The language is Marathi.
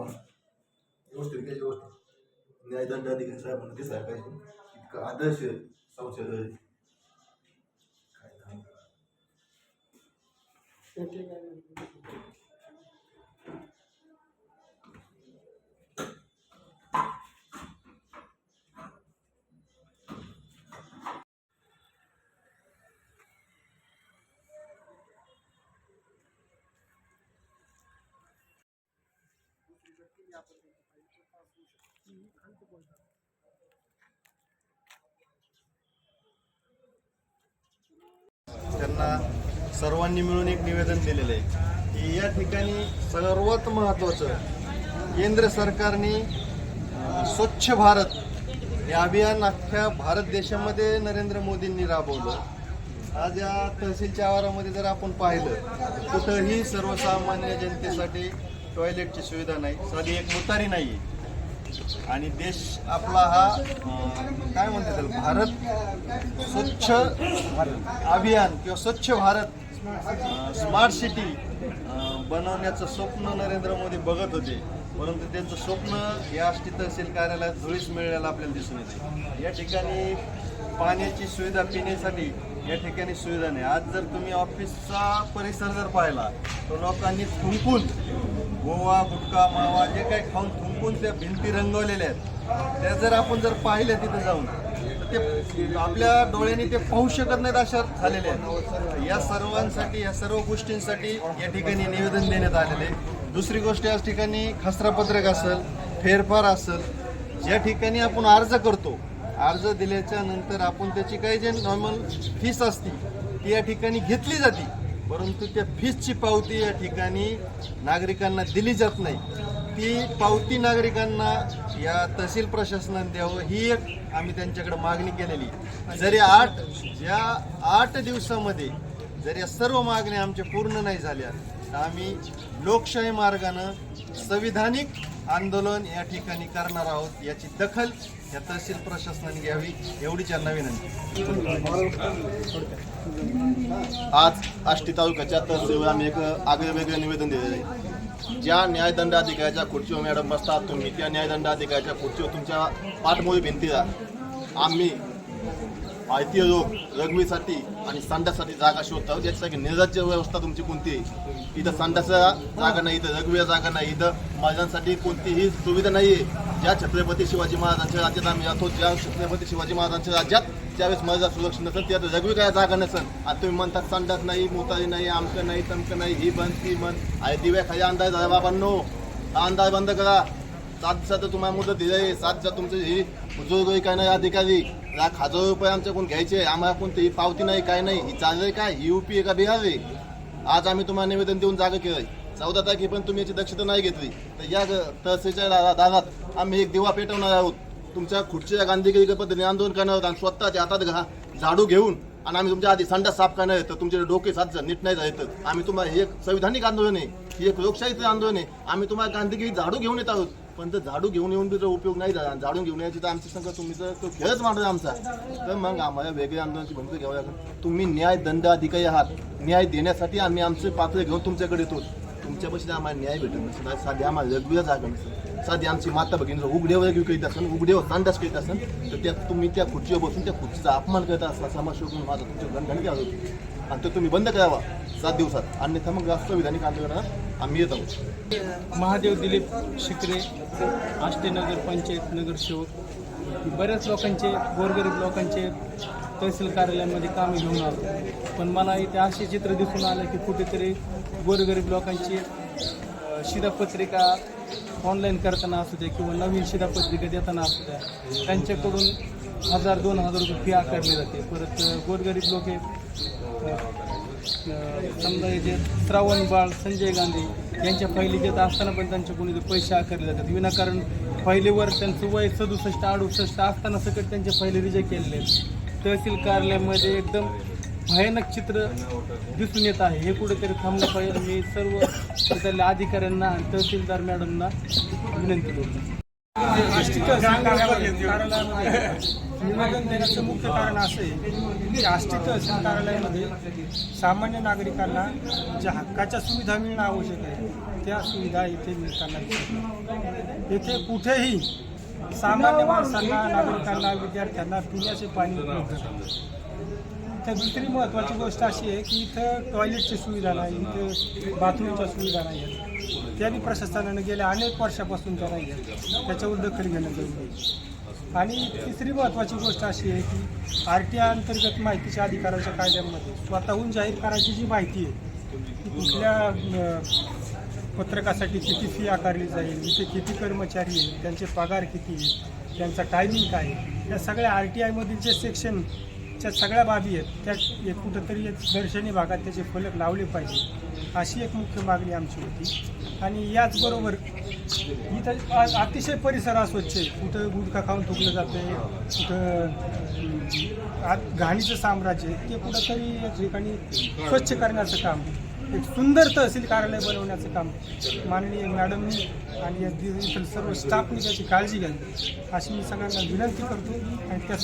व्यवस्थित काही व्यवस्थित न्यायदंडाधिकारी साहेबांना दिसायला पाहिजे. इतकं आदर्श संशय काय नाही. त्यांना सर्वांनी मिळून एक निवेदन दिलेलं आहे की या ठिकाणी सर्वात महत्त्वाचं केंद्र सरकारने स्वच्छ भारत हे अभियान अख्ख्या भारत देशामध्ये नरेंद्र मोदींनी राबवलं. आज या तहसीलच्या आवारामध्ये जर आपण पाहिलं कुठंही सर्वसामान्य जनतेसाठी टॉयलेटची सुविधा नाही, साधी एक मुतारी नाही आहे. आणि देश आपला हा काय म्हणतात त्याला भारत स्वच्छ अभियान किंवा स्वच्छ भारत स्मार्ट सिटी बनवण्याचं स्वप्न नरेंद्र मोदी बघत होते, परंतु त्यांचं स्वप्न या आष्टी तहसील कार्यालयात धुळीस मिळायला आपल्याला दिसून येते. या ठिकाणी पाण्याची सुविधा पिण्यासाठी या ठिकाणी सुविधा नाही. आज जर तुम्ही ऑफिसचा परिसर जर पाहिला तर लोकांनी थुंकून गोवा गुटखा मावा जे काही खाऊन थुंकून त्या भिंती रंगवलेल्या आहेत त्या जर आपण जर पाहिल्या तिथं जाऊन तर ते आपल्या डोळ्यांनी ते पाहू शकत नाहीत अशा झालेले आहेत. या सर्वांसाठी या सर्व गोष्टींसाठी या ठिकाणी निवेदन देण्यात आलेले आहे. दुसरी गोष्ट या ठिकाणी खसरापत्रक असेल, फेरफार असेल, ज्या ठिकाणी आपण अर्ज करतो, अर्ज दिल्याच्या नंतर आपण त्याची काही जे नॉर्मल फीस असते ती या ठिकाणी घेतली जाते, परंतु त्या फीसची पावती या ठिकाणी नागरिकांना दिली जात नाही. ती पावती नागरिकांना या तहसील प्रशासनाने द्यावं ही एक आम्ही त्यांच्याकडे मागणी केलेली. जरी 8 दिवसामध्ये जर या सर्व मागण्या आमच्या पूर्ण नाही झाल्या तर आम्ही लोकशाही मार्गानं संविधानिक आंदोलन या ठिकाणी करणार आहोत. याची दखल या तहसील प्रशासनाने घ्यावी एवढीच यांना विनंती. आज आष्टी तालुक्याच्या तहसीलवर आम्ही एक आगळेवेगळे निवेदन दिलेलं आहे. ज्या न्यायदंडाधिकाऱ्याच्या खुर्चीवर मॅडम बसतात तुम्ही, त्या न्यायदंडाधिकाऱ्याच्या खुर्चीवर तुमच्या पाठमोळी भिंतीला आम्ही माहिती रोग रघवीसाठी आणि संडासाठी जागा शोधत आहोत. याच्यासाठी निर्राज्य व्यवस्था तुमची कोणती आहे? इथं संडासला जागा नाही, इथं रघवीला जागा नाही, इथं महिलांसाठी कोणतीही सुविधा नाही आहे. ज्या छत्रपती शिवाजी महाराजांच्या राज्यात आम्ही जातो, ज्या छत्रपती शिवाजी महाराजांच्या राज्यात ज्यावेळेस महिला सुरक्षित नसेल त्यात रघवी काय जागा नसेल आणि तुम्ही म्हणतात संडास नाही, मोतारी नाही, आमकं नाही, तमकं नाही, ही बंद ती बंद. आहे दिव्या खाली अंदाज झाला बाबांनो, हा अंदाज बंद करा. 7 दिवसाचं तुम्हाला मुदत दिलं आहे. 7 दिवसात तुमचं ही बुजुर्ग काय नाही अधिकारी 1,00,000 रुपये आमच्याकडून घ्यायचे, आम्हाला कोणतीही पावती नाही, काय नाही. ही चाललंय काय? ही UP आहे का बिहार आहे? आज आम्ही तुम्हाला निवेदन देऊन जागा केलंय. 14 तारखेपर्यंत तुम्ही याची दक्षता नाही घेतली तर या तहसीलच्या दारात आम्ही एक दिवा पेटवणार आहोत. तुमच्या खुर्चीच्या गांधीगिरी पद्धतीने आंदोलन करणार आहोत आणि स्वतःच्या हातात झाडू घेऊन आणि आम्ही तुमच्या आधी संडास साफ करणार येतं. तुमचे डोके साथ नीट नाही जायचं. आम्ही तुम्हाला हे एक संविधानिक आंदोलन आहे, ही एक लोकशाहीचं आंदोलन आहे. आम्ही तुम्हाला गांधीगिरी झाडू घेऊन येत आहोत, पण जर झाडू घेऊन येऊन बी जर उपयोग नाही झाला, झाडून घेऊन यायची तर आमची संघ तुम्ही जर तो खेळच मांडला आमचा, तर मग आम्हाला वेगळ्या आंदोलनाची भूमिका घ्यावी लागेल. तुम्ही न्याय दंडाधिकारी आहात, न्याय देण्यासाठी आम्ही आमचे पात्र घेऊन तुमच्याकडे येतो. तुमच्यापाशी आम्हाला न्याय भेटत नसेल, साधी आम्हाला रघवीला जागा नसेल, साधी आमची माता भगिनी उघड्यावर रघवी करीत असेल, उघड्यावर संडास करीत असेल तर त्या तुम्ही त्या खुर्चीवर बसून त्या खुर्चीचा अपमान करत असला समाजसेवक म्हणून माझा तुमच्या गणगण घ्यावं आणि तो तुम्ही बंद करावा 7 दिवसात, अन्यथा मग संविधानिक आंदोलनात आम्ही येत आहोत. महादेव दिलीप शिकरे, आष्टी नगर पंचायत नगरसेवक. बऱ्याच लोकांचे गोरगरीब लोकांचे तहसील कार्यालयामध्ये कामे घेऊन आलो, पण मला इथे असे चित्र दिसून आलं की कुठेतरी गोरगरीब लोकांची शिधापत्रिका ऑनलाईन करताना असू द्या किंवा नवीन शिधापत्रिका देताना असू द्या, त्यांच्याकडून 1,000-2,000 रुपये फी आकारली जाते. परत गोरगरीब लोक समजा जे श्रावण बाळ, संजय गांधी यांच्या फायली देत असताना पण त्यांच्याकडून पैसे आकारले जातात विनाकारण. फायलीवर त्यांचं वय 67-68 असताना सकट त्यांच्या फायली रिजेक्ट केलेले आहेत. तहसील कार्यालयामध्ये एकदम भयानक चित्र दिसून येत आहे. हे कुठेतरी थांबलं पाहिजे. मी सर्व तिथल्या अधिकाऱ्यांना आणि तहसीलदार मॅडमना विनंती करतो. आष्टी तहसील कार्यालयामध्ये निवेदन देण्याचं मुख्य कारण असं आहे की आष्टी तहसील कार्यालयामध्ये सामान्य नागरिकांना ज्या हक्काच्या सुविधा मिळणं आवश्यक आहे त्या सुविधा इथे मिळताना दिसत नाही. येथे कुठेही सामान्य माणसांना, नागरिकांना, विद्यार्थ्यांना पिण्याचे पाणी उपलब्ध नाही. तर दुसरी महत्त्वाची गोष्ट अशी आहे की इथं टॉयलेटची सुविधा नाही, इथं बाथरूमच्या सुविधा नाही आहेत. त्यानी प्रशासनानं गेल्या अनेक वर्षापासून त्या नाही आहेत. त्याच्यावर दखल घेणं जरुरी आहे. आणि तिसरी महत्त्वाची गोष्ट अशी आहे की RTI अंतर्गत माहितीच्या अधिकाराच्या कायद्यामध्ये स्वतःहून जाहीर करायची जी माहिती आहे की कुठल्या पत्रकासाठी किती फी आकारली जाईल, इथे किती कर्मचारी आहेत, त्यांचे पगार किती आहेत, त्यांचा टायमिंग काय आहे, या सगळ्या RTIमधील जे सेक्शनच्या सगळ्या बाबी आहेत त्या एक कुठंतरी एक दर्शनी भागात त्याचे फलक लावले पाहिजे, अशी एक मुख्य मागणी आमची होती. आणि याचबरोबर इथं अतिशय परिसर अस्वच्छ आहे. कुठं गुटखा खाऊन थुकलं जातं, कुठं घाणीचं साम्राज्य आहे, ते कुठंतरी या ठिकाणी स्वच्छ करण्याचं काम, एक सुंदर तहसील कार्यालय बनवण्याचं काम माननीय मॅडमनी आणि या सर्व स्टाफनी त्याची काळजी घ्यावी अशी मी सगळ्यांना विनंती करतो. आणि त्या